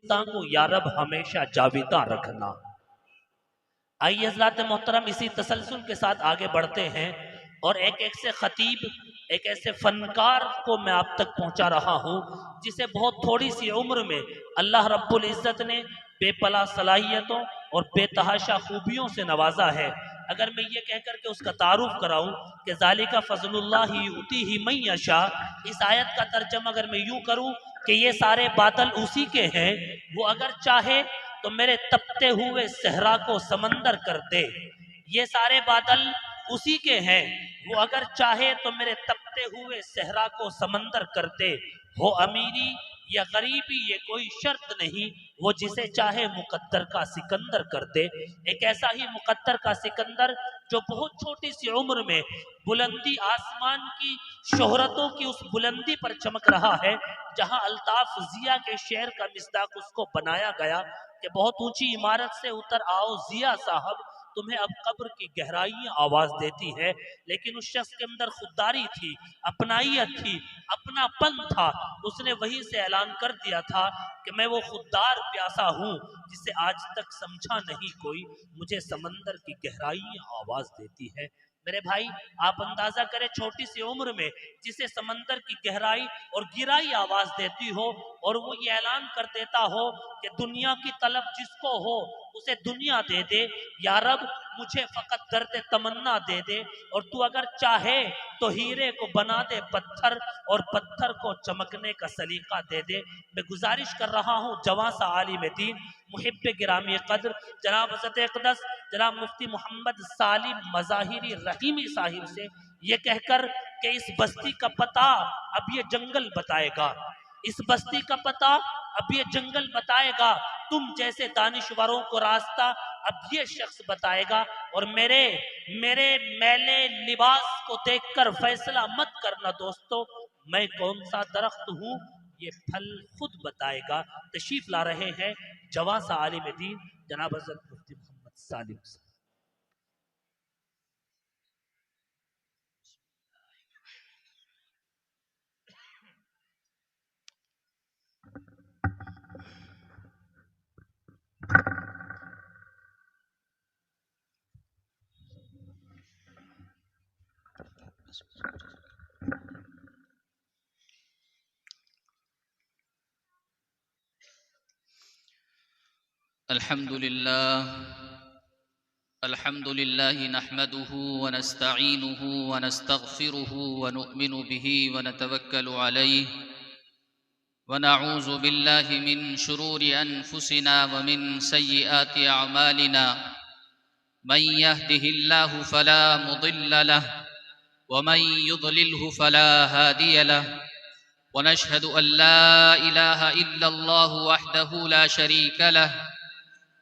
को या रब हमेशा जाविदा रखना। आइए हज़रात मोहतरम, इसी तसलसल के साथ आगे बढ़ते हैं और एक एक से खतीब, एक ऐसे फनकार को मैं आप तक पहुंचा रहा हूं जिसे बहुत थोड़ी सी उम्र में अल्लाह रब्बुल इज़्ज़त ने बेपला सलाहियतों और बेतहाशा खूबियों से नवाजा है। अगर मैं ये कहकर के उसका तारुफ कराऊं कि ज़ालिका फ़ज़लुल्लाहि युतीही मन यशा, इस आयत का तर्जमा अगर मैं यूं करूं कि ये सारे बादल उसी के हैं, वो अगर चाहे तो मेरे तपते हुए सहरा को समंदर कर दे। ये सारे बादल उसी के हैं, वो अगर चाहे तो मेरे तपते हुए सहरा को समंदर कर दे। हो अमीरी या गरीबी ये कोई शर्त नहीं, वो जिसे चाहे मुकद्दर का सिकंदर कर दे। एक ऐसा ही मुकद्दर का सिकंदर जो बहुत छोटी सी उम्र में बुलंदी, आसमान की शोहरतों की उस बुलंदी पर चमक रहा है जहां अल्ताफ जिया के शेर का मिसदाक उसको बनाया गया कि बहुत ऊंची इमारत से उतर आओ जिया साहब, तुम्हें अब कब्र की गहराइयां आवाज देती है। लेकिन उस शख्स के अंदर खुददारी थी, अपनाइयत थी, अपनापन था। उसने वहीं से ऐलान कर दिया था कि मैं वो खुददार प्यासा हूं जिसे आज तक समझा नहीं कोई, मुझे समंदर की गहराइयां आवाज देती है। मेरे भाई, आप अंदाजा करें, छोटी सी उम्र में जिसे समंदर की गहराई और गिराई आवाज देती हो और वो ये ऐलान कर देता हो कि दुनिया की तलब जिसको हो उसे दुनिया दे दे, या रब मुझे फकत दर्द तमन्ना दे दे, और तू अगर चाहे तो हीरे को बना दे पत्थर और पत्थर को चमकने का सलीका दे दे। मैं गुजारिश कर रहा हूँ जवां सा आलिम दीन, मुहिब्बे गिरामी कद्र, जनाब हज़रत अक़दस जनाब मुफ्ती मोहम्मद सालिम मज़ाहिरी रहीमी साहिब से ये कहकर कि इस बस्ती का पता अब ये जंगल बताएगा, इस बस्ती का पता अब ये जंगल बताएगा, तुम जैसे दानिशवरों को रास्ता अब ये शख्स बताएगा। और मेरे मेरे मैले लिबास को देखकर फैसला मत करना दोस्तों, मैं कौन सा दरख्त हूँ ये फल खुद बताएगा। तशरीफ ला रहे हैं जवां सा आलिम दीन जनाब हज़रत मुफ्ती मोहम्मद सालिम साहब। अल्हम्दुलिल्लाह नहमदुहु व नस्तईनुहु व नस्तगफिरुहु व नुअमिनु बिही व नतवक्कलु अलैहि व नऊज़ु बिल्लाहि मिन शुरूरि अनफुसिना व मिन सय्यिआति अअमालिना। मन यहदिहिल्लाहु फला मुदिल्ल लहु व मन युद्लिलहु फला हादिय लहु व नशहदु अन ला इलाहा इल्लल्लाहु वहदहु ला शरीक लहु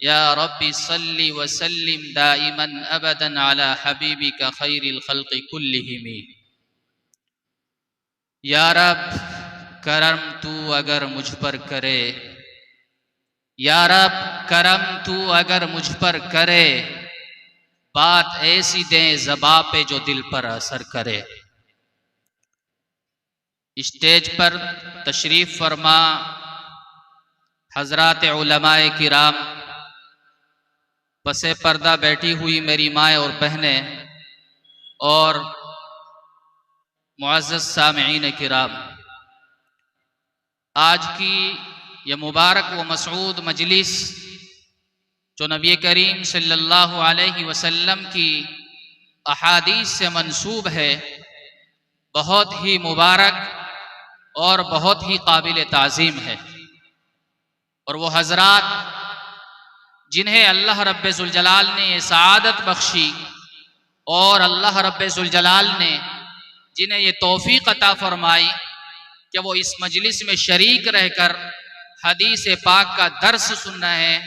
या रब्बी सल्ली व सल्लिम दाइमन अबदन अला हबीबिका खैरिल खल्क़ि कुल्लिहिम। या रब करम तू अगर मुझ पर करे, या रब करम तू अगर मुझ पर करे, बात ऐसी दे ज़बां पे जो दिल पर असर करे। स्टेज पर तशरीफ फरमा हजरात उलमाए किराम, पसे पर्दा बैठी हुई मेरी माएँ और बहनें और मुअज़्ज़ज़ सामिईन किराम, आज की ये मुबारक व मसऊद मजलिस जो नबी करीम सल्लल्लाहु अलैहि वसल्लम की अहादीस से मंसूब है, बहुत ही मुबारक और बहुत ही काबिल ताज़ीम है। और वो हजरात जिन्हें अल्लाह रब्बे ज़ुल जलाल ने ये सआदत बख्शी और अल्लाह रब्बे ज़ुल जलाल ने जिन्हें ये तौफीक अता फरमाई कि वो इस मजलिस में शरीक रहकर हदीस पाक का दर्स सुन रहे हैं,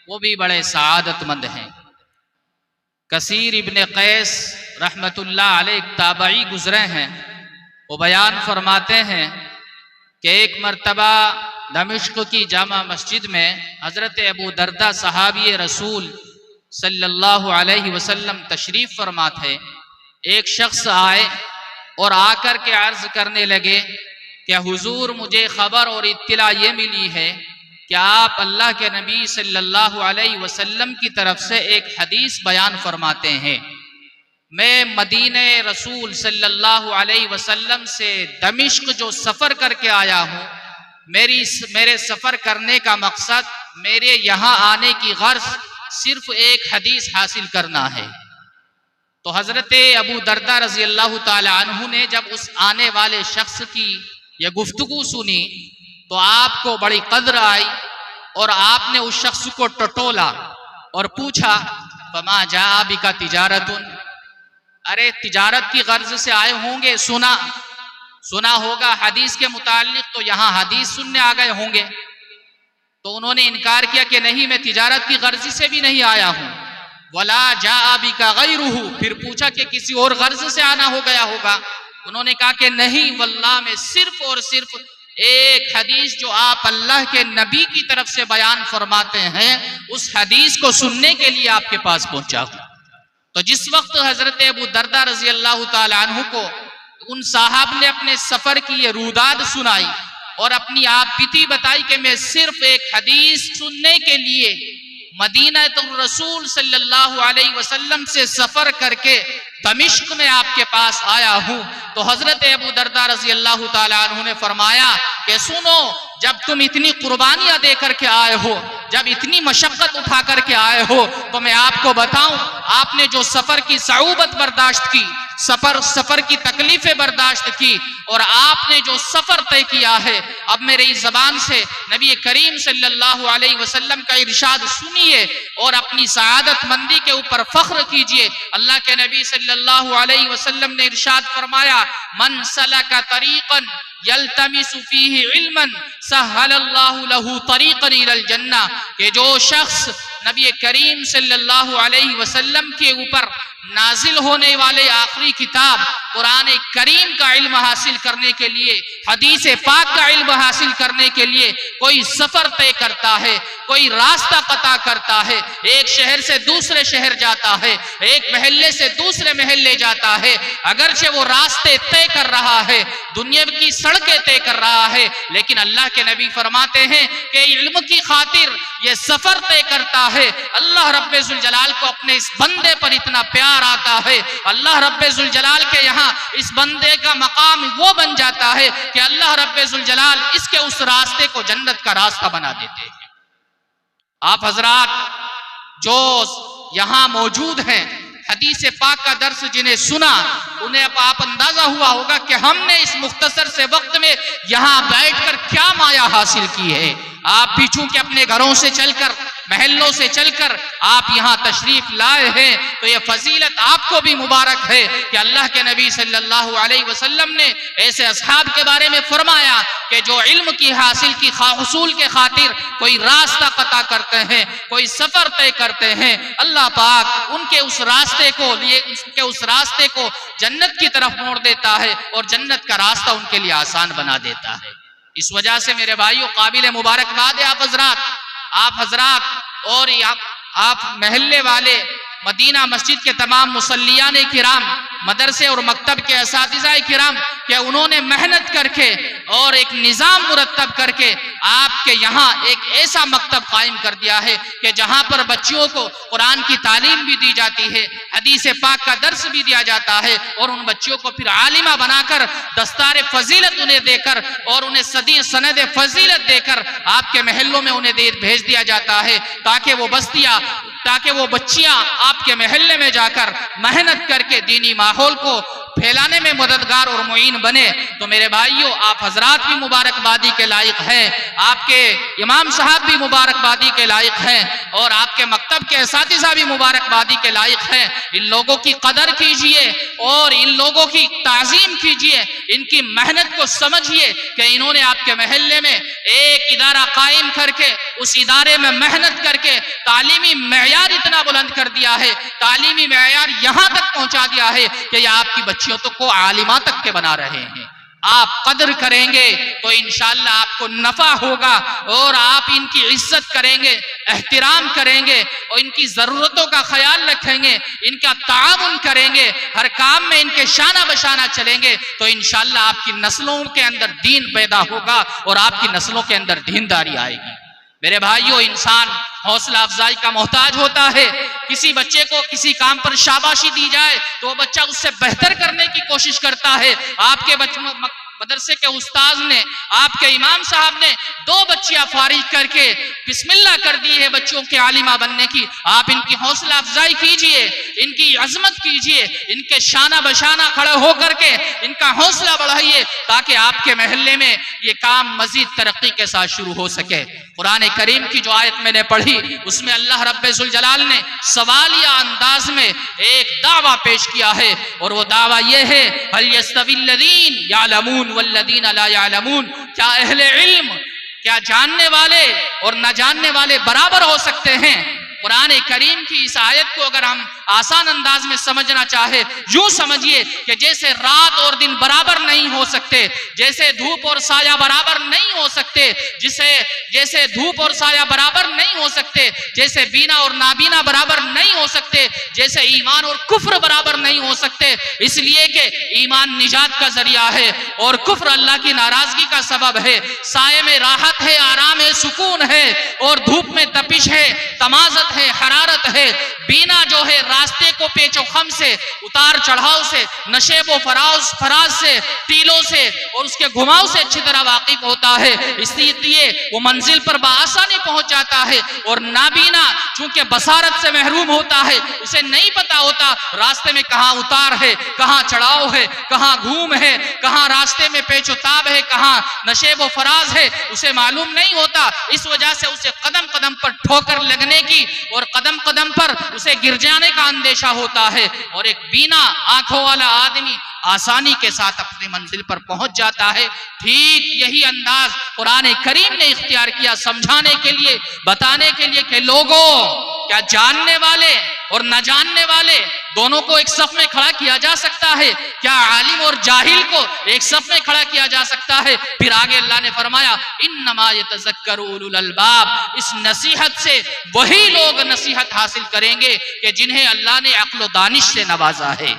वो भी बड़े सआदतमंद हैं। कसीर इब्न कैस रहमतुल्लाह अलैह ताबई गुजरे हैं। वो बयान फरमाते हैं कि एक मर्तबा दमिश्क की जामा मस्जिद में हज़रत अबू दर्दा सहाबी रसूल सल्लल्लाहु अलैहि वसल्लम तशरीफ़ फरमा थे। एक शख्स आए और आकर के अर्ज़ करने लगे कि हुजूर, मुझे खबर और इत्तला ये मिली है कि आप अल्लाह के नबी सल्लल्लाहु अलैहि वसल्लम की तरफ से एक हदीस बयान फरमाते हैं। मैं मदीने रसूल सल्लल्लाहु अलैहि वसल्लम से दमिश्क जो सफ़र करके आया हूँ, मेरे सफ़र करने का मकसद, मेरे यहाँ आने की गर्ज सिर्फ एक हदीस हासिल करना है। तो हज़रत अबू दर्दा रज़ी अल्लाह ताला अन्हु ने जब उस आने वाले शख्स की यह गुफ्तगू सुनी तो आपको बड़ी कद्र आई और आपने उस शख्स को टटोला और पूछा, फमा जा बिका तिजारतुन, अरे तिजारत की गर्ज से आए होंगे, सुना होगा हदीस के मुतालिक, तो यहाँ हदीस सुनने आ गए होंगे। तो उन्होंने इनकार किया कि नहीं, मैं तिजारत की गर्ज से भी नहीं आया हूँ। वला जा बिका गैरुहु, फिर पूछा कि किसी और गर्ज से आना हो गया होगा। उन्होंने कहा कि नहीं, वल्लाह मैं सिर्फ और सिर्फ एक हदीस जो आप अल्लाह के नबी की तरफ से बयान फरमाते हैं, उस हदीस को सुनने के लिए आपके पास पहुंचा हूं। तो जिस वक्त हजरत अबू दर्दा रजी अल्लाह ताला अन्हु को उन साहब ने अपने सफर की ये रूदाद सुनाई और अपनी आप बीती बताई कि मैं सिर्फ एक हदीस सुनने के लिए मदीना तो रसूल सल्लल्लाहु अलैहि वसल्लम से सफर करके दमिश्क में आपके पास आया हूं, तो हजरत अबू दर्दा रजी अल्लाह ताला अन्हु ने फरमाया कि सुनो, जब तुम इतनी कुर्बानियां दे करके आए हो, जब इतनी मशक्कत उठा करके आए हो, तो मैं आपको बताऊं, आपने जो सफर की सऊबत बर्दाश्त की, सफर की तकलीफें बर्दाश्त की और आपने जो सफर तय किया है, अब मेरे इस जबान से नबी करीम सल्लल्लाहु अलैहि वसल्लम का इरशाद सुनिए और अपनी सआदत मंदी के ऊपर फख्र कीजिए। अल्लाह के नबी सल्लल्लाहु अलैहि वसल्लम ने इरशाद फरमाया, मन सलका तरीक़न यल्तमिसु फीही इल्मन सहलल्लाहु लहू तरीक़न इलल जन्नह, कि जो शख्स नबी करीम सल्लल्लाहु अलैहि वसल्लम के ऊपर नाजिल होने वाले आखिरी किताब कुरान करीम का इल्म हासिल करने के लिए, हदीस पाक का इल्म हासिल करने के लिए कोई सफर तय करता है, कोई रास्ता पता करता है, एक शहर से दूसरे शहर जाता है, एक महल्ले से दूसरे महल्ले जाता है, अगरचे वो रास्ते तय कर रहा है, दुनिया की सड़कें तय कर रहा है, लेकिन अल्लाह के नबी फरमाते हैं कि इल्म की खातिर ये सफर तय करता है। अल्लाह रब्बे ज़ुल जलाल को अपने इस बंदे पर इतना प्यार आता है, अल्लाह रब्बे ज़ुल जलाल के यहाँ इस बंदे का मकाम वो बन जाता है कि अल्लाह रब्बे ज़ुल जलाल इसके उस रास्ते को जन्नत का रास्ता बना देते हैं। आप हजरात जो यहाँ मौजूद हैं, हदीस पाक का दर्स जिन्हें सुना, उन्हें आप अंदाजा हुआ होगा कि हमने इस मुख्तसर से वक्त में यहाँ बैठकर क्या माया हासिल की है। आप भी चूंकि अपने घरों से चलकर, महल्लों से चलकर आप यहाँ तशरीफ लाए हैं, तो ये फजीलत आपको भी मुबारक है कि अल्लाह के नबी सल्लल्लाहु अलैहि वसल्लम ने ऐसे असहाब के बारे में फरमाया कि जो इल्म की हासिल की हुसूल के खातिर कोई रास्ता पता करते हैं, कोई सफर तय करते हैं, अल्लाह पाक उनके उस रास्ते को जन्नत की तरफ मोड़ देता है और जन्नत का रास्ता उनके लिए आसान बना देता है। इस वजह से मेरे भाइयों, काबिल मुबारकबाद है आप हजरात और आप महल्ले वाले, मदीना मस्जिद के तमाम मुसल्लियान किराम, मदरसे और मकतब के असातिज़ा किराम कि उन्होंने मेहनत करके और एक निज़ाम मुरत्तब करके आपके यहाँ एक ऐसा मकतब कायम कर दिया है कि जहाँ पर बच्चियों को कुरान की तालीम भी दी जाती है, हदीस पाक का दर्स भी दिया जाता है और उन बच्चियों को फिर आलिमा बनाकर दस्तार फजीलत उन्हें देकर और उन्हें सनद फजीलत देकर आपके महलों में उन्हें भेज दिया जाता है ताकि वो बच्चियां आपके महल्ले में जाकर मेहनत करके दीनी माहौल को फैलाने में मददगार और मुईन बने। तो मेरे भाइयों, आप हजरात भी मुबारकबादी के लायक हैं, आपके इमाम साहब भी मुबारकबादी के लायक हैं और आपके मकतब के असातिज़ा भी मुबारकबादी के लायक हैं। इन लोगों की कदर कीजिए और इन लोगों की ताज़ीम कीजिए, इनकी मेहनत को समझिए कि इन्होंने आपके महल्ले में एक इदारा कायम करके उस इदारे में मेहनत करके तालीमी मेयार इतना बुलंद कर दिया है, तालीमी मेयार यहाँ तक पहुँचा दिया है कि आपकी बच्चियों को आलिमा तक के बना रहे हैं। आप कदर करेंगे तो इंशाअल्लाह आपको नफा होगा और आप इनकी इज्जत करेंगे, एहतराम करेंगे और इनकी जरूरतों का ख्याल रखेंगे, इनका ताउन करेंगे, हर काम में इनके शाना बशाना चलेंगे तो इंशाअल्लाह आपकी नस्लों के अंदर दीन पैदा होगा और आपकी नस्लों के अंदर दीनदारी आएगी। मेरे भाइयों, इंसान हौसला अफजाई का मोहताज होता है। किसी बच्चे को किसी काम पर शाबाशी दी जाए तो वो बच्चा उससे बेहतर करने की कोशिश करता है। आपके मदरसे के उस्ताद ने, आपके इमाम साहब ने 2 बच्चियां फारिग करके बिस्मिल्लाह कर दी है बच्चों के आलिमा बनने की। आप इनकी हौसला अफजाई कीजिए, इनकी अजमत कीजिए, इनके शाना बशाना खड़े होकर के इनका हौसला बढ़ाइए ताकि आपके महल्ले में ये काम मजीद तरक्की के साथ शुरू हो सके। कुरान करीम की जो आयत मैंने पढ़ी उसमें अल्लाह रब्बुल जलाल ने सवालिया अंदाज में एक दावा पेश किया है और वो दावा ये है, हल यस्तविल्लज़ीन यालमून वल्लज़ीन ला यालमून, क्या अहले इल्म, क्या जानने वाले और न जानने वाले बराबर हो सकते हैं। कुरान करीम की इस आयत को अगर हम आसान अंदाज में समझना चाहे, यूं समझिए कि जैसे रात और दिन बराबर नहीं हो सकते, जैसे धूप और साया बराबर नहीं हो सकते, जैसे धूप और साया बराबर नहीं हो सकते, जैसे बीना और नाबीना बराबर नहीं हो सकते, जैसे ईमान और कुफ्र बराबर नहीं हो सकते। इसलिए कि ईमान निजात का जरिया है और कुफ्र अल्लाह की नाराजगी का सबब है। साये में राहत है, आराम है, सुकून है और धूप में तपिश है, तमाजत है, हरारत है। बीना जो है रास्ते को पेचो खम से, उतार चढ़ाव से, नशेब व फराज से, टीलों से और उसके घुमाव से अच्छी तरह वाकिफ होता है। इसलिए वो मंजिल पर बआसानी पहुंच जाता है और नाबीना चूंकि बसारत से महरूम होता है, उसे नहीं पता होता रास्ते में कहाँ उतार है, कहाँ चढ़ाव है, कहाँ घूम है, कहाँ रास्ते में पेचोताब है, कहाँ नशेब व फराज है, उसे मालूम नहीं होता। इस वजह से उसे कदम कदम पर ठोकर लगने की और कदम कदम पर उसे गिर जाने का अंदेशा होता है और एक बीना आंखों वाला आदमी आसानी के साथ अपनी मंजिल पर पहुंच जाता है। ठीक यही अंदाज कुरान करीम ने इख्तियार किया समझाने के लिए, बताने के लिए कि लोगों, क्या जानने वाले और न जानने वाले दोनों को एक सफ में खड़ा किया जा सकता है? क्या आलिम और जाहिल को एक सफ में खड़ा किया जा सकता है? फिर आगे अल्लाह ने फरमाया, इन्नमा यतज़क्करु उलुल अलबाब, इस नसीहत से वही लोग नसीहत हासिल करेंगे कि जिन्हें अल्लाह ने अक्ल व दानिश से नवाजा है।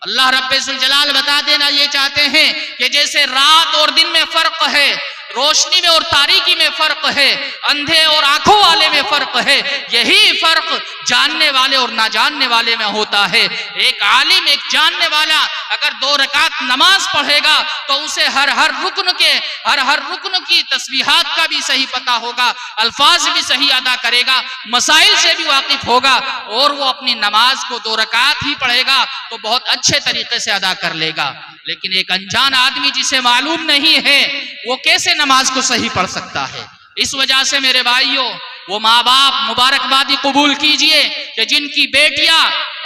अल्लाह रब्बुल जलाल बता देना ये चाहते हैं कि जैसे रात और दिन में फर्क है, रोशनी में और तारीकी में फर्क है, अंधे और आंखों वाले में फर्क है, यही फर्क जानने वाले और ना जानने वाले में होता है। एक आलिम, एक जानने वाला अगर 2 रकात नमाज पढ़ेगा तो उसे हर हर रुकन की तस्बीहात का भी सही पता होगा, अल्फाज भी सही अदा करेगा, मसाइल से भी वाकिफ होगा और वो अपनी नमाज को 2 रकात ही पढ़ेगा तो बहुत अच्छे तरीके से अदा कर लेगा। लेकिन एक अनजान आदमी जिसे मालूम नहीं है वो कैसे नमाज को सही पढ़ सकता है? इस वजह से मेरे भाइयों, वो माँ बाप मुबारकबादी कबूल कीजिए कि जिनकी बेटियां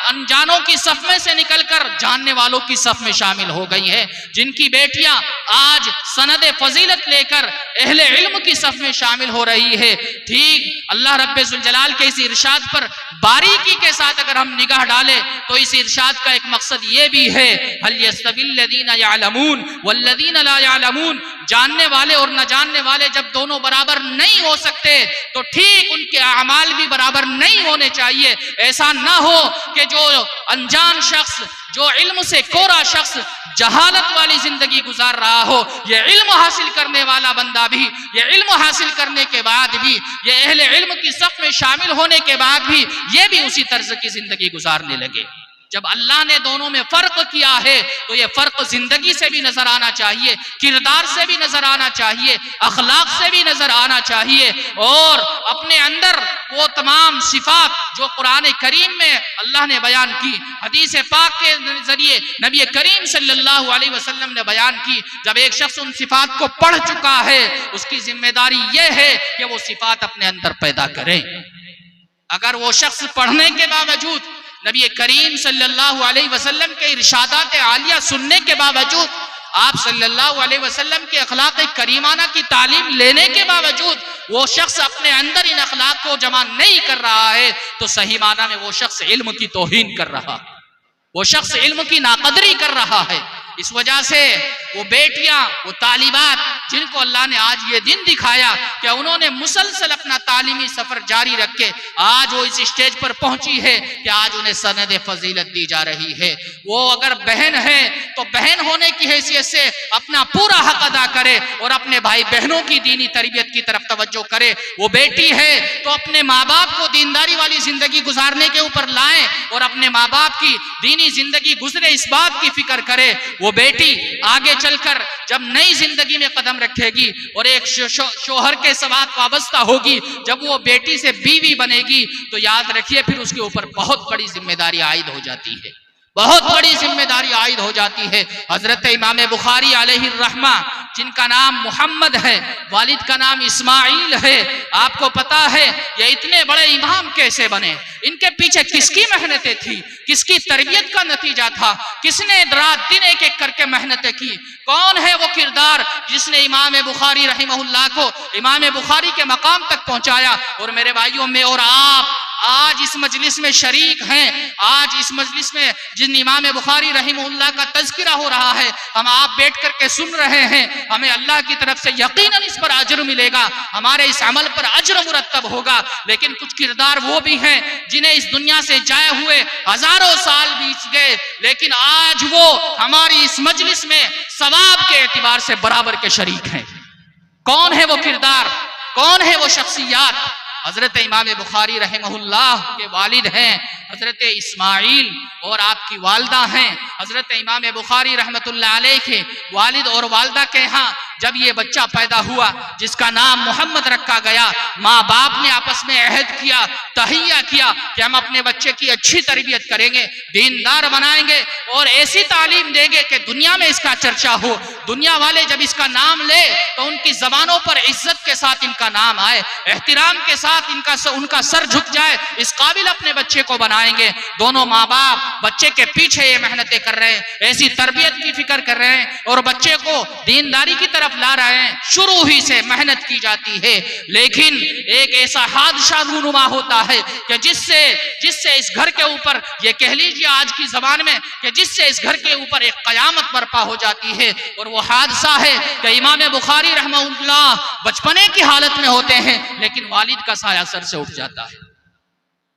अनजानों की सफ में से निकलकर जानने वालों की सफ में शामिल हो गई है, जिनकी बेटियां आज सनद फजीलत लेकर अहले इल्म की सफ में शामिल हो रही है। ठीक अल्लाह रब्बुल जलाल के इस इरशाद पर बारीकी के साथ अगर हम निगाह डालें तो इस इरशाद का एक मकसद ये भी है, हल यस्तविल्लज़ीना यालमून वल्लज़ीना ला यालमून, जानने वाले और न जानने वाले जब दोनों बराबर नहीं हो सकते तो ठीक उनके अमाल भी बराबर नहीं होने चाहिए। ऐसा ना हो कि जो जो अनजान शख्स, जो इल्म से कोरा शख्स जहालत वाली जिंदगी गुजार रहा हो, ये इल्म हासिल करने वाला बंदा भी, ये इल्म हासिल करने के बाद भी, ये अहले इल्म की सफ में शामिल होने के बाद भी ये भी उसी तर्ज की जिंदगी गुजारने लगे। जब अल्लाह ने दोनों में फर्क किया है तो ये फर्क जिंदगी से भी नजर आना चाहिए, किरदार से भी नजर आना चाहिए, अखलाक से भी नजर आना चाहिए, और अपने अंदर वो तमाम सिफात जो कुरान करीम में अल्लाह ने बयान की, हदीस पाक के जरिए नबी करीम सल्लल्लाहु अलैहि वसल्लम ने बयान की, जब एक शख्स उन सिफात को पढ़ चुका है उसकी जिम्मेदारी यह है कि वो सिफात अपने अंदर पैदा करे। अगर वो शख्स पढ़ने के बावजूद नबी करीम सल्लल्लाहु अलैहि वसल्लम के इरशादात आलिया सुनने के बावजूद, आप सल्लल्लाहु अलैहि वसल्लम के अखलाक करीमाना की तालीम लेने के बावजूद वो शख्स अपने अंदर इन अखलाक को जमा नहीं कर रहा है तो सही माना में वो शख्स इल्म की तौहीन कर रहा है, वो शख्स इल्म की नाकदरी कर रहा है। इस वजह से वो बेटियां, वो तालिबात जिनको अल्लाह ने आज ये दिन दिखाया कि उन्होंने मुसलसल अपना तालीमी सफर जारी रख के आज वो इस स्टेज पर पहुंची है कि आज उन्हें सनद फजीलत दी जा रही है। वो अगर बहन है तो बहन होने की हैसियत से अपना पूरा हक अदा करे और अपने भाई बहनों की दीनी तरबियत की तरफ तवज्जो करे। वो बेटी है तो अपने माँ बाप को दीनदारी वाली जिंदगी गुजारने के ऊपर लाए और अपने माँ बाप की दीनी जिंदगी गुजरे इस बात की फिक्र करे। वो बेटी आगे चलकर जब नई जिंदगी में कदम रखेगी और एक शोहर के साथ वाबस्ता होगी, जब वो बेटी से बीवी बनेगी तो याद रखिए फिर उसके ऊपर बहुत बड़ी जिम्मेदारी आयद हो जाती है, बहुत बड़ी जिम्मेदारी आयद हो जाती है। हजरत इमाम बुखारी अलैहि रहमा जिनका नाम मोहम्मद है, वालिद का नाम इस्माइल है, आपको पता है ये इतने बड़े इमाम कैसे बने? इनके पीछे किसकी मेहनतें थी, किसकी तरबियत का नतीजा था, किसने रात दिन एक एक करके मेहनतें की? कौन है वो किरदार जिसने इमाम बुखारी रहिमहुल्लाह को इमाम बुखारी के मकाम तक पहुंचाया? और मेरे भाइयों में और आप आज इस मजलिस में शरीक हैं, आज इस मजलिस में जिन इमाम बुखारी रहिमहुल्लाह का तज़किरा हो रहा है, हम आप बैठ करके सुन रहे हैं, हमें अल्लाह की तरफ से यकीनन इस पर अजर मिलेगा, हमारे इस अमल पर अजर मुरत्तब होगा। लेकिन कुछ किरदार वो भी हैं जिन्हें इस दुनिया से जाए हुए हजारों साल बीत गए, लेकिन आज वो हमारी इस मजलिस में सवाब के एतबार से बराबर के शरीक हैं। कौन है वो किरदार, कौन है वो शख्सियत? हजरत इमाम बुखारी रहमहुल्लाह के वालिद हैं हजरत इस्माइल और आपकी वालदा हैं हजरत इमाम बुखारी रहमतुल्लाह अलैह के वालिद और वालदा के यहाँ जब ये बच्चा पैदा हुआ जिसका नाम मोहम्मद रखा गया, माँ बाप ने आपस में अहद किया, तहिया किया कि हम अपने बच्चे की अच्छी तरबियत करेंगे, दीनदार बनाएंगे और ऐसी तालीम देंगे कि दुनिया में इसका चर्चा हो, दुनिया वाले जब इसका नाम ले तो उनकी जबानों पर इज्जत के साथ इनका नाम आए, एहतिराम के साथ उनका सर झुक जाए, इस काबिल अपने बच्चे को बनाएंगे। दोनों माँ बाप बच्चे के पीछे ये मेहनतें कर रहे हैं, ऐसी तरबियत की फिक्र कर रहे हैं और बच्चे को दीनदारी की तरफ ला रहे हैं। शुरू ही से मेहनत की जाती है, लेकिन एक ऐसा हादसा रूनुमा होता है कि जिससे इस घर के ऊपर, ये कह लीजिए आज की जबान में, कि जिससे इस घर के ऊपर एक कयामत बर्पा हो जाती है। और वो हादसा है कि इमाम बुखारी रहमहुल्लाह बचपने की हालत में होते हैं, लेकिन वालिद का साया सर से उठ जाता है,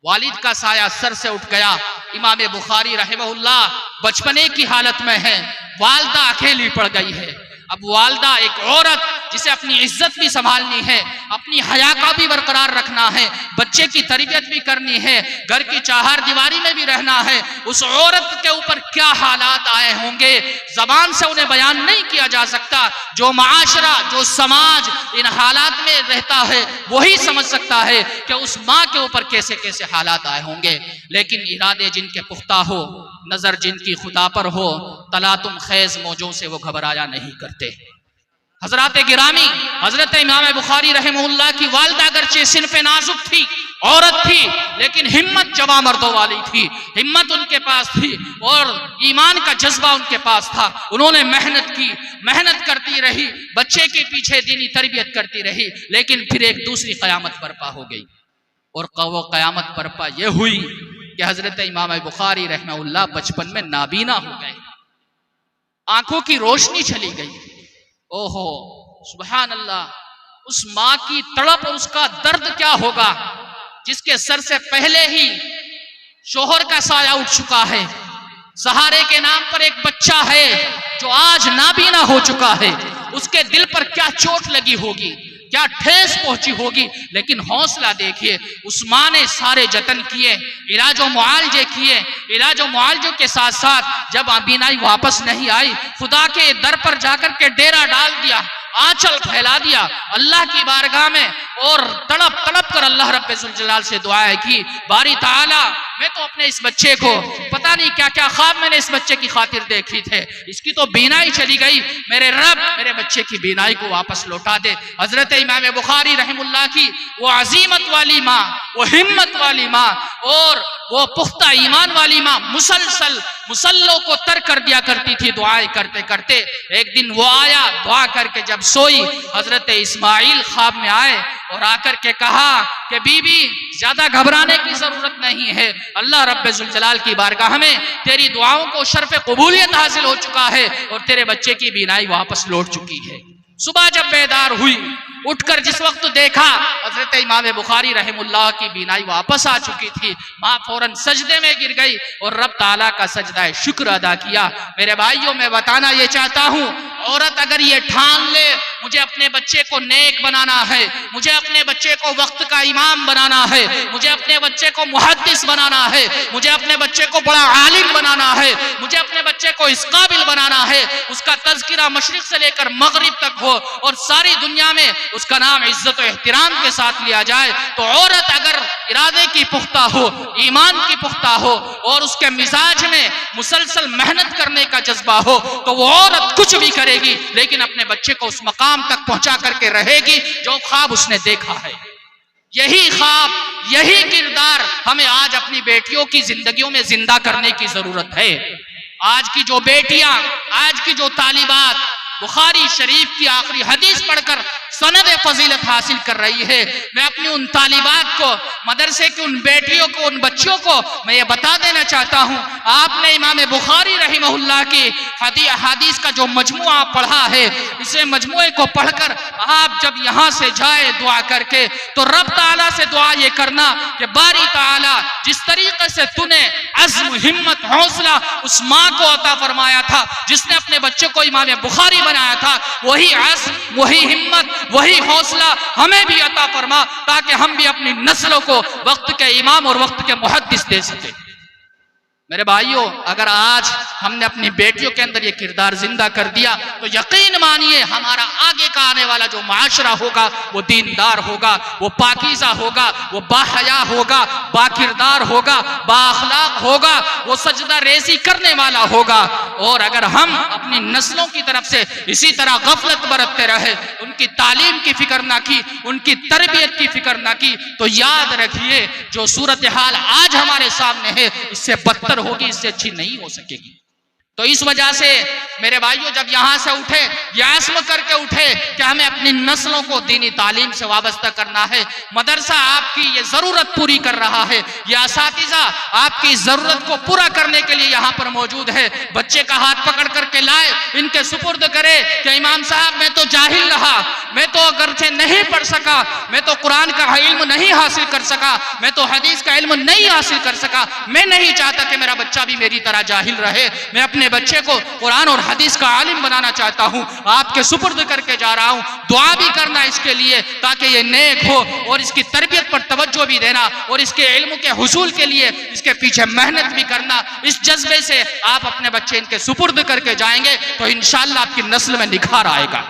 वालिद का साया सर से उठ गया। इमाम बुखारी रहमहुल्लाह बचपने की हालत में है, वालदा अकेली पड़ गई है। अब वालदा एक औरत जिसे अपनी इज्जत भी संभालनी है, अपनी हया का भी बरकरार रखना है, बच्चे की तरबियत भी करनी है, घर की चार दीवारी में भी रहना है, उस औरत के ऊपर क्या हालात आए होंगे जबान से उन्हें बयान नहीं किया जा सकता। जो माशरा, जो समाज इन हालात में रहता है वही समझ सकता है कि उस माँ के ऊपर कैसे कैसे हालात आए होंगे। लेकिन इरादे जिनके पुख्ता हो, नजर जिनकी खुदा पर हो, तलातुम खैज मौजों से वो घबराया नहीं करते। हजरत गिरामी, हजरत इमाम बुखारी रहमहुल्लाह की वालदा अगरचे सिनफ़े नाजुक थी, औरत थी, लेकिन हिम्मत जवां मर्दों वाली थी, हिम्मत उनके पास थी और ईमान का जज्बा उनके पास था। उन्होंने मेहनत की, मेहनत करती रही, बच्चे के पीछे दीनी तरबियत करती रही, लेकिन फिर एक दूसरी कयामत बर्पा हो गई। और वो कयामत बर्पा ये हुई कि हजरत इमाम बुखारी रहमहुल्लाह बचपन में नाबीना हो गए, आंखों की रोशनी चली गई। ओहो सुभान अल्लाह, उस माँ की तड़प और उसका दर्द क्या होगा जिसके सर से पहले ही शोहर का साया उठ चुका है, सहारे के नाम पर एक बच्चा है जो आज नाबीना हो चुका है, उसके दिल पर क्या चोट लगी होगी, क्या ठेस पहुंची होगी। लेकिन हौसला देखिए, उस मां ने सारे जतन किए, इलाजो मुआलजे किए, इलाजो मुआलजों के साथ साथ जब बीनाई वापस नहीं आई, खुदा के दर पर जाकर के डेरा डाल दिया, आंचल फैला दिया अल्लाह की बारगाह में, और तड़प तड़प कर अल्लाह रब्बे जुल जलाल से दुआएं की, बारी ताला मैं तो अपने इस बच्चे को पता नहीं क्या क्या ख्वाब मैंने इस बच्चे की खातिर देखी थे, इसकी तो बीनाई चली गई, मेरे रब मेरे बच्चे की बीनाई को वापस लौटा दे। हजरत इमाम बुखारी रहमुल्लाह की वो अजीमत वाली माँ, वो हिम्मत वाली माँ और वो पुख्ता ईमान वाली माँ मुसलसल मुसल्लों को तर कर दिया करती थी दुआएं करते करते। एक दिन वो आया, दुआ करके जब सोई, हजरत इस्माइल ख्वाब में आए और आकर के कहा कि बीबी ज्यादा घबराने की जरूरत नहीं है, अल्लाह रब्बे जुल जलाल की बारगाह में तेरी दुआओं को शर्फ कबूलियत हासिल हो चुका है और तेरे बच्चे की बीनाई वापस लौट चुकी है। सुबह जब बेदार हुई, उठकर जिस वक्त देखा हजरत इमाम बुखारी रहमुल्लाह की बीनाई वापस आ चुकी थी, माँ फौरन सजदे में गिर गई और रब ताला का सजदा शुक्र अदा किया। मेरे भाइयों, मैं बताना ये चाहता हूँ, औरत अगर ये ठान ले मुझे अपने बच्चे को नेक बनाना है, मुझे अपने बच्चे को वक्त का इमाम बनाना है, मुझे अपने बच्चे को मुहद्दिस बनाना है, मुझे अपने बच्चे को बड़ा आलिम बनाना है, मुझे अपने बच्चे को इस काबिल बनाना है, उसका तज़किरा मशरिक से लेकर मगरिब तक हो और सारी दुनिया में उसका नाम इज्जत और एहतराम के साथ लिया जाए, तो औरत अगर इरादे की पुख्ता हो, ईमान की पुख्ता हो और उसके मिजाज में मुसलसल मेहनत करने का जज्बा हो, तो वो औरत कुछ भी करेगी लेकिन अपने बच्चे को उस मकाम तक पहुंचा करके रहेगी जो ख्वाब उसने देखा है। यही ख्वाब, यही किरदार हमें आज अपनी बेटियों की जिंदगियों में जिंदा करने की जरूरत है। आज की जो बेटियां, आज की जो तालिबात बुखारी शरीफ की आखिरी हदीस पढ़कर सनद फजीलत हासिल कर रही है, मैं अपनी उन तालिबात को, मदरसे की उन बेटियों को, उन बच्चों को मैं ये बता देना चाहता हूँ, आपने इमाम बुखारी रहिमहुल्लाह की हदीस का जो मजमुआ पढ़ा है, इसे मजमुए को पढ़कर आप जब यहाँ से जाए दुआ करके, तो रब ताला से दुआ ये करना कि बारी ताला जिस तरीके से तूने अज़्म, हिम्मत, हौसला उस माँ को अता फरमाया था जिसने अपने बच्चे को इमाम बुखारी बनाया था, वही अज़्म, वही हिम्मत, वही हौसला हमें भी अता फरमा, ताकि हम भी अपनी नस्लों को वक्त के इमाम और वक्त के मुहद्दिस दे सके। मेरे भाइयों, अगर आज हमने अपनी बेटियों के अंदर ये किरदार जिंदा कर दिया तो यकीन मानिए हमारा आगे का आने वाला जो माशरा होगा वो दीनदार होगा, वो पाकीज़ा होगा, वो बाहया होगा, बाकिरदार होगा, बाअखलाक होगा, वो सजदा रेज़ी करने वाला होगा। और अगर हम अपनी नस्लों की तरफ से इसी तरह गफलत बरतते रहे, उनकी तालीम की फिक्र ना की, उनकी तरबियत की फिक्र ना की, तो याद रखिए जो सूरत हाल आज हमारे सामने है इससे बदतर होगी, इससे अच्छी नहीं हो सकेगी। तो इस वजह से मेरे भाइयों, जब यहां से उठे, यास्म करके उठे कि हमें अपनी नस्लों को दीनी तालीम से वाबस्ता करना है, मदरसा आपकी ये जरूरत पूरी कर रहा है, ये असातिज़ा आपकी जरूरत को पूरा करने के लिए यहाँ पर मौजूद है। बच्चे का हाथ पकड़ करके लाए, इनके सुपुर्द करे कि इमाम साहब मैं तो जाहिल रहा, मैं तो अगरचे नहीं पढ़ सका, मैं तो कुरान का इल्म नहीं हासिल कर सका, मैं तो हदीस का इल्म नहीं हासिल कर सका, मैं नहीं चाहता कि मेरा बच्चा भी मेरी तरह जाहिल रहे, मैं अपने बच्चे को कुरान और हदीस का आलिम बनाना चाहता हूं, आपके सुपुर्द करके जा रहा हूं। दुआ भी करना इसके लिए ताकि ये नेक हो और इसकी तरबियत पर तवज्जो भी देना और इसके इल्म के हुसूल के लिए इसके पीछे मेहनत भी करना। इस जज्बे से आप अपने बच्चे इनके सुपुर्द करके जाएंगे तो इंशाअल्लाह आपकी नस्ल में निखार आएगा,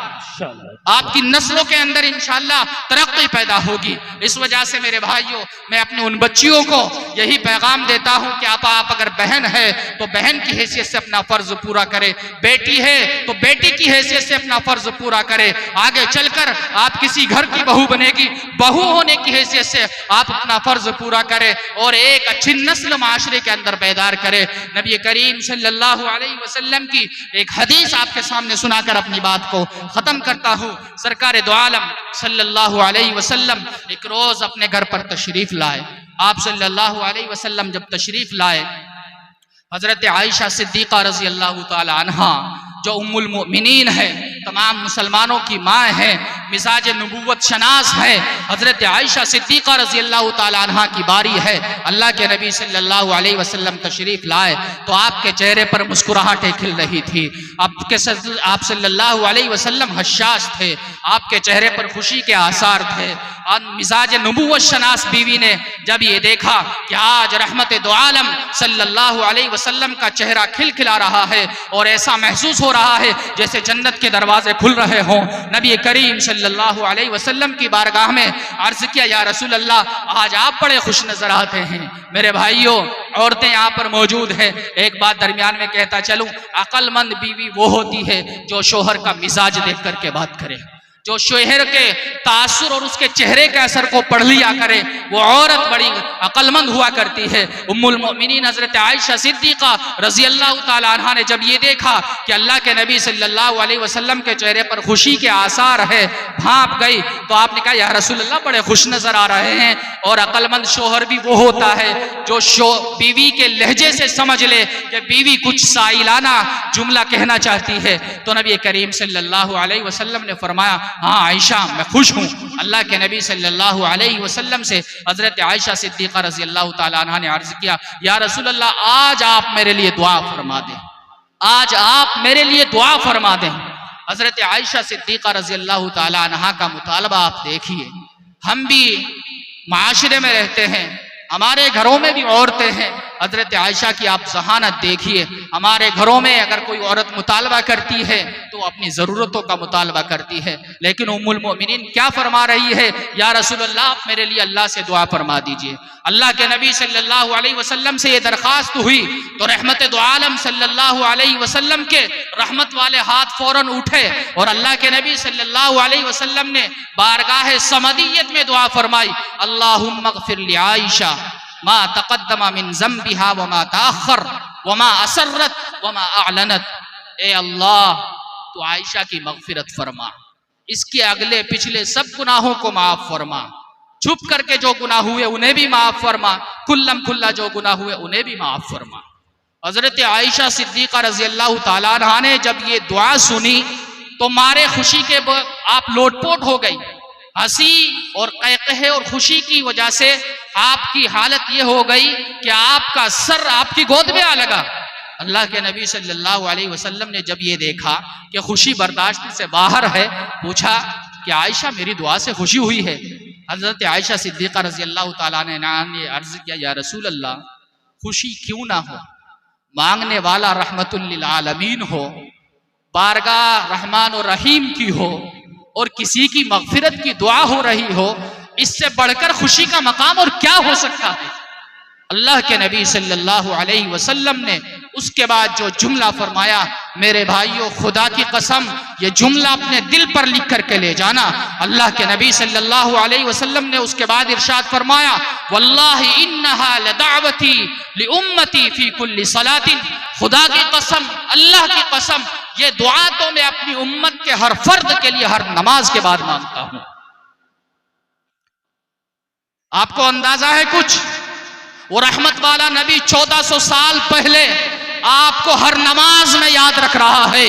आपकी नस्लों के अंदर इंशाअल्लाह तरक्की पैदा होगी। इस वजह से मेरे भाइयों, मैं अपने उन बच्चियों को यही पैगाम देता हूं कि आप अगर बहन है तो बहन की हैसियत से अपना फर्ज पूरा करे, बेटी है तो बेटी की हैसियत से अपना फर्ज पूरा करे। आगे चलकर आप किसी घर की बहू बनेगी, बहू होने की हैसियत से आप अपना फर्ज पूरा करें और एक अच्छी नस्ल माशरे के अंदर पैदार करे। नबी करीम सल्लल्लाहु अलैहि वसल्लम की एक हदीस आपके सामने सुनाकर अपनी बात को खत्म करता हूँ। सरकार दो आलम सल्लल्लाहु अलैहि वसल्लम एक रोज अपने घर पर तशरीफ लाए। आप सल्लल्लाहु अलैहि वसल्लम जब तशरीफ लाए, हजरत आयशा सिद्दीक़ा रज़ी अल्लाह ताला अन्हा जो उम्मुल मोमिनीन है, तमाम मुसलमानों की माँ है, मिजाज नबूवत शनास है, हजरत आयशा सिद्दीक़ा रज़ी अल्लाह ताला अन्हा की बारी है। अल्लाह के नबी सल्लल्लाहु अलैहि वसल्लम तशरीफ लाए तो आपके चेहरे पर मुस्कुराहटें खिल रही थी। आप सल्लल्लाहु अलैहि वसल्लम हश्शाश थे, आपके चेहरे पर खुशी के आसार थे। और मिजाज नबूवत शनास बीवी ने जब ये देखा कि आज रहमत दो आलम सल्लल्लाहु अलैहि वसल्लम का चेहरा खिलखिला रहा है और ऐसा महसूस हो रहा है जैसे जन्नत के दरवाजे खुल रहे हों, नबी करीम सल्लल्लाहु अलैहि वसल्लम की बारगाह में अर्ज किया, या रसूल अल्लाह, आज आप बड़े खुश नजर आते हैं। मेरे भाइयों, औरतें यहाँ पर मौजूद है, एक बात दरमियान में कहता चलूं, अक्लमंद बीवी वो होती है जो शोहर का मिजाज देख करके बात करे, जो शोहर के तासुर और उसके चेहरे के असर को पढ़ लिया करे, वो औरत बड़ी अक्लमंद हुआ करती है। उम्मुल मोमिनीन हजरत आयशा सिद्दीक़ा रज़ी अल्लाह ताला अन्हा ने जब ये देखा कि अल्लाह के नबी सल्लल्लाहु अलैहि वसल्लम के चेहरे पर खुशी के आसार है, भाप गई, तो आपने कहा, या रसूल अल्लाह, बड़े खुश नजर आ रहे हैं। और अक्लमंद शोहर भी वो होता है जो बीवी के लहजे से समझ ले कि बीवी कुछ साइलाना जुमला कहना चाहती है। तो नबी करीम सल्लल्लाहु अलैहि वसल्लम ने फरमाया, हाँ आयशा, मैं खुश हूँ। अल्लाह के नबी सल्लल्लाहु अलैहि वसल्लम से हजरत आयशा सिद्दीक़ा रज़ी अल्लाह ताला अन्हा ने अर्ज किया, या रसूल अल्लाह, आज आप मेरे लिए दुआ फरमा दें, आज आप मेरे लिए दुआ फरमा दें। हजरत आयशा सिद्दीक़ा रज़ी अल्लाह ताला अन्हा का मुतालबा आप देखिए। हम भी माशरे में रहते हैं, हमारे घरों में भी औरतें हैं। हजरत आयशा की आप जहानत देखिए, हमारे घरों में अगर कोई औरत मुतालबा करती है तो अपनी ज़रूरतों का मुतालबा करती है, लेकिन उम्मुल मोमिनीन क्या फरमा रही है, या रसूल अल्लाह, आप मेरे लिए अल्लाह से दुआ फरमा दीजिए। अल्लाह के नबी सल्लल्लाहु अलैहि वसल्लम से ये दरख्वास्त हुई तो रहमत दो आलम सल्लल्लाहु अलैहि वसल्लम के रहमत वाले हाथ फौरन उठे और अल्लाह के नबी सल्लल्लाहु अलैहि वसल्लम ने बारगाह समदियत में दुआ फरमाई, अल्लाहुम्मा ग़फिर ली आयशा मा तक़द्दमा मिन ज़म्बिहा व मा तअख़्ख़र व मा असर्रत व मा अअलनत। ए अल्लाह, तो आयशा की मग़फ़िरत फरमा, इसके अगले पिछले सब गुनाहों को माफ फरमा, छुप करके जो गुनाह हुए उन्हें भी माफ फरमा, खुल्लम खुल्ला जो गुनाह हुए उन्हें भी माफ फरमा। हजरत आयशा सिद्दीक़ा रज़ी अल्लाह ताला अन्हा ने जब ये दुआ सुनी तो मारे खुशी के आप लोटपोट हो गई। हंसी और क़हक़हे और खुशी की वजह से आपकी हालत ये हो गई कि आपका सर आपकी गोद में आ लगा। अल्लाह के नबी सल्लल्लाहु अलैहि वसल्लम ने जब ये देखा कि खुशी बर्दाश्त से बाहर है, पूछा कि आयशा, मेरी दुआ से खुशी हुई है? हजरत आयशा सिद्दीक़ा रज़ी अल्लाह ताला ने अर्ज़ किया, या रसूल अल्लाह, खुशी क्यों ना हो, मांगने वाला रहमतुल लिल आलमीन हो, बारगाह रहमान और रहीम की हो और किसी की मग़फ़िरत की दुआ हो रही हो, इससे बढ़कर खुशी का मकाम और क्या हो सकता है। अल्लाह के नबी सल्लल्लाहु अलैहि वसल्लम ने उसके बाद जो जुमला फरमाया, मेरे भाइयों, खुदा की कसम, ये जुमला अपने दिल पर लिख करके ले जाना। अल्लाह के नबी सल्लल्लाहु अलैहि वसल्लम ने उसके बाद इरशाद फरमाया, वल्लाहि इन्नहा लदावती लिउम्मती फी कुल्ली सलातिन। खुदा की कसम, अल्लाह की कसम, ये दुआ तो मैं अपनी उम्मत के हर फर्द के लिए हर नमाज के बाद मांगता हूं। आपको अंदाजा है कुछ? वो रहमत वाला नबी 1400 साल पहले आपको हर नमाज में याद रख रहा है,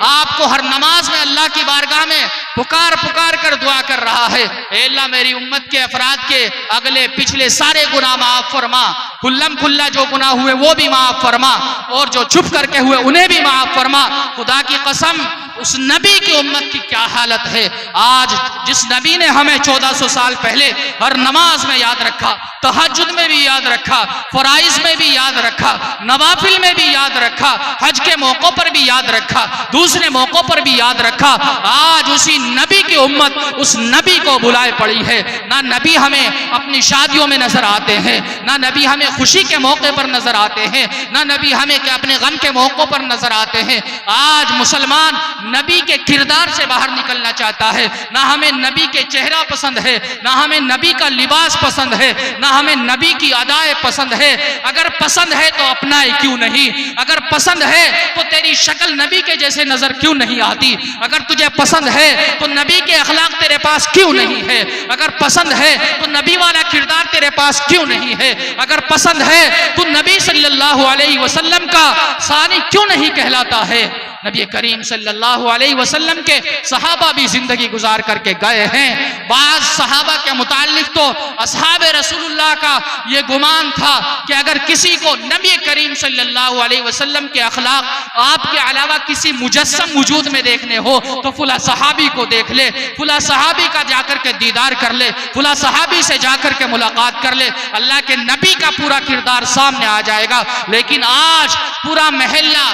आपको हर नमाज में अल्लाह की बारगाह में पुकार पुकार कर दुआ कर रहा है, ए अल्लाह, मेरी उम्मत के अफराद के अगले पिछले सारे गुनाह माफ फरमा, खुल्लम खुल्ला जो गुनाह हुए वो भी माफ फरमा और जो छुप करके हुए उन्हें भी माफ फरमा। खुदा की कसम, उस नबी की उम्मत की क्या हालत है आज, जिस नबी ने हमें 1400 साल पहले हर नमाज में याद रखा, तहज्जुद में भी याद रखा, फराइज में भी याद रखा, नवाफिल में भी याद रखा, हज के मौकों पर भी याद रखा, दूसरे मौकों पर भी याद रखा। आज उसी नबी की उम्मत उस नबी को बुलाए पड़ी है। ना नबी हमें अपनी शादियों में नजर आते हैं, ना नबी हमें खुशी के मौके पर नजर आते हैं, ना नबी हमें अपने गम के मौकों पर नजर आते हैं। आज मुसलमान नबी के किरदार से बाहर निकलना चाहता है। ना हमें नबी के चेहरा पसंद है, ना हमें नबी का लिबास पसंद है, ना हमें नबी की अदाएं पसंद है। अगर पसंद है तो अपनाए क्यों नहीं? अगर पसंद है तो तेरी शक्ल नबी के जैसे नजर क्यों नहीं आती? अगर तुझे पसंद है तो नबी के अखलाक तेरे पास क्यों नहीं है? अगर पसंद है तो नबी वाला किरदार तेरे पास क्यों नहीं है? अगर पसंद है तो नबी सल्लल्लाहु अलैहि वसल्लम का सानी क्यों नहीं कहलाता है? नबी करीम सल्लल्लाहु अलैहि वसल्लम के सहाबा भी जिंदगी गुजार करके गए हैं। बाज सहाबा के मुतालिक तो असहाबे रसूलुल्लाह का ये गुमान था कि अगर किसी को नबी करीम सल्लल्लाहु अलैहि वसल्लम के अखलाक आपके अलावा किसी मुजस्सम वजूद में देखने हो तो फुला सहाबी को देख ले, फुला सहाबी का जाकर के दीदार कर ले, फुला सहाबी से जाकर के मुलाकात कर ले, अल्लाह के नबी का पूरा किरदार सामने आ जाएगा। लेकिन आज पूरा महल्ला,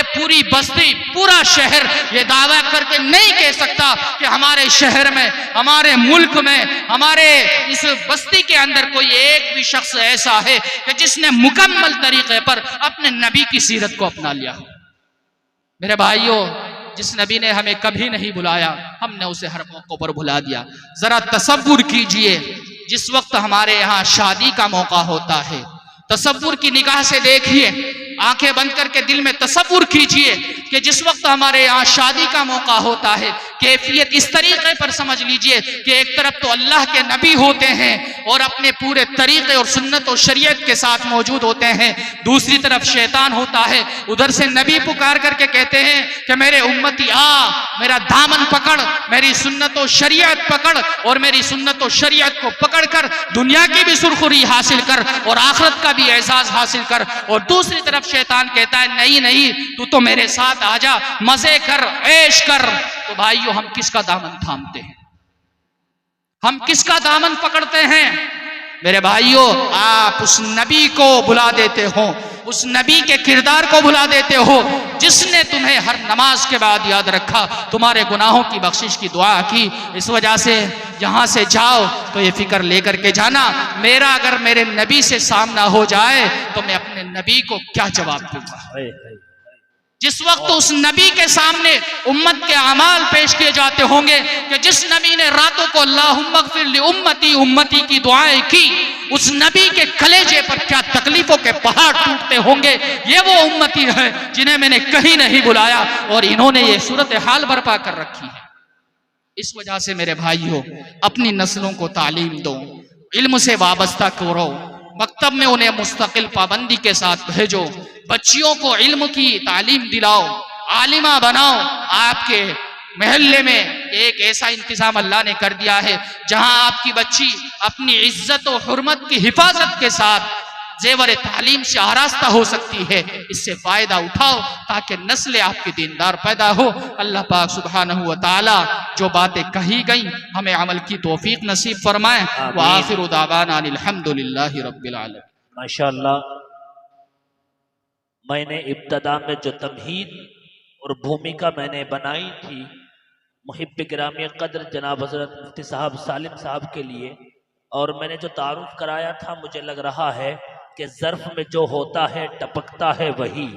पूरी बस्ती, पूरा शहर ये दावा करके नहीं कह सकता कि हमारे शहर में, हमारे मुल्क में, हमारे इस बस्ती के अंदर कोई एक भी शख्स ऐसा है कि जिसने मुकम्मल तरीके पर अपने नबी की सीरत को अपना लिया। मेरे भाइयों, जिस नबी ने हमें कभी नहीं बुलाया, हमने उसे हर मौके पर बुला दिया। जरा तसव्वुर कीजिए, जिस वक्त हमारे यहाँ शादी का मौका होता है, तसव्वुर की निगाह से देखिए, आंखें बंद करके दिल में तसव्वुर कीजिए कि जिस वक्त हमारे यहाँ शादी का मौका होता है, कैफियत इस तरीके पर समझ लीजिए कि एक तरफ तो अल्लाह के नबी होते हैं और अपने पूरे तरीके और सुन्नत और शरीयत के साथ मौजूद होते हैं, दूसरी तरफ शैतान होता है। उधर से नबी पुकार करके कहते हैं कि मेरे उम्मती आ, मेरा दामन पकड़, मेरी सुन्नत और शरीयत पकड़ और मेरी सुन्नत और शरीयत को पकड़ कर दुनिया की भी सुरखुरी हासिल कर और आखिरत का भी एजाज हासिल कर। और दूसरी तरफ शैतान कहता है नहीं नहीं, तू तो मेरे साथ आजा, मजे कर, ऐश कर। तो भाइयों, हम किसका दामन थामते हैं? हम किसका दामन पकड़ते हैं? मेरे भाइयों, आप उस नबी को भुला देते हो, उस नबी के किरदार को भुला देते हो जिसने तुम्हें हर नमाज के बाद याद रखा, तुम्हारे गुनाहों की बख्शिश की दुआ की। इस वजह से यहां से जाओ तो ये फिक्र लेकर के जाना, मेरा अगर मेरे नबी से सामना हो जाए तो मैं अपने नबी को क्या जवाब दूंगा। जिस वक्त उस नबी के सामने उम्मत के अमाल पेश किए जाते होंगे कि जिस नबी ने रातों को अल्लाहुम्मा ग़फ़िर ली उम्मती उम्मती की दुआएं की, उस नबी के कलेजे पर क्या तकलीफों के पहाड़ टूटते होंगे। ये वो उम्मती है जिन्हें मैंने कहीं नहीं बुलाया और इन्होंने ये सूरत हाल बर्पा कर रखी है। इस वजह से मेरे भाइयों, अपनी नस्लों को तालीम दो, इल्म से वाबस्ता करो, मकतब में उन्हें मुस्तकिल पाबंदी के साथ भेजो, बच्चियों को इल्म की तालीम दिलाओ, आलिमा बनाओ। आपके महल्ले में एक ऐसा इंतजाम अल्लाह ने कर दिया है जहां आपकी बच्ची अपनी इज्जत और हुर्मत की हिफाजत के साथ जेवर तालीम से आरास्ता हो सकती है। इससे फायदा उठाओ ताकि नस्ल आपकी दीनदार पैदा हो। अल्लाह पाक सुब्हानहू व तआला जो बातें कही गई हमें अमल की तौफीक नसीब फरमाए। व आखिरु दावाना अनिल हम्दुलिल्लाहि रब्बिल आलमीन। माशाअल्लाह, मैंने इब्तदा में जो तमहीद और भूमिका मैंने बनाई थी मुहिब्ब गिरामी कद्र जनाब हजरत मुफ्ती साहब सालिम साहब के लिए, और मैंने जो तारुफ कराया था, मुझे लग रहा है कि ज़र्फ में जो होता है टपकता है वही,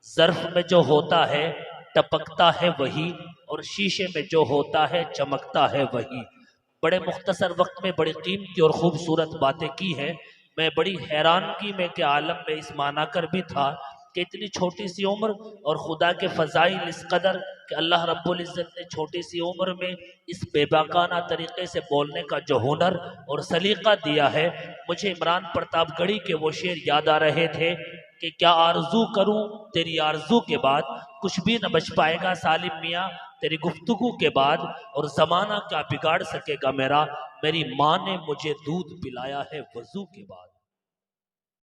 ज़र्फ में जो होता है टपकता है वही, और शीशे में जो होता है चमकता है वही। बड़े मुख्तसर वक्त में बड़ी कीमती और खूबसूरत बातें की हैं। मैं बड़ी हैरानगी में के आलम में इस माना कर भी था कि इतनी छोटी सी उम्र और खुदा के फ़ज़ाइल इस कदर कि अल्लाह रब्बुल इज़्ज़त ने छोटी सी उम्र में इस बेबाकाना तरीक़े से बोलने का जो हुनर और सलीक़ा दिया है। मुझे इमरान प्रतापगढ़ी के वो शेर याद आ रहे थे कि क्या आरज़ू करूं तेरी आरज़ू के बाद, कुछ भी न बच पाएगा सालिम मियाँ तेरी गुफ्तगू के बाद, और ज़माना क्या बिगाड़ सकेगा मेरा, मेरी माँ ने मुझे दूध पिलाया है वज़ू के बाद।